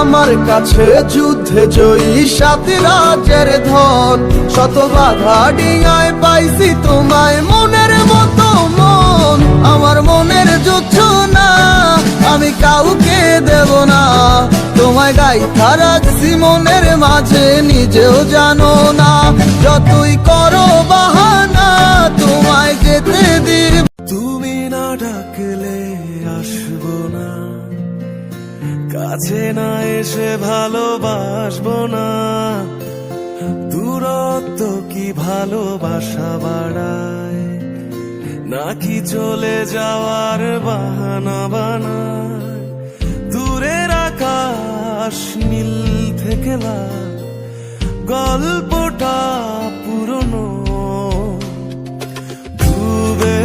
আমার কাছে যুদ্ধে জয়ী 7 রাজের ধন, শত বাধা ডিঙায় পাইছি তোমায় মনের মতো মন। আমার মনের যুদ্ধ না আমি কাউকে দেব না, তোমায় গাইথা রাখছি মনের মাঝে নিজেও জানো না। যতই করো বাহানা তোমায় যেতে দিব, তুমি না ডাকলে আসবো না, কাছে না এসে ভালোবাসবো না। দূরত্ব কি ভালোবাসা বাড়ায়, নাকি চলে যাওয়ার বাহানা বানায়? দূরের আকাশ নীল থেকে লাল, গল্পটা পুরনো ডুবে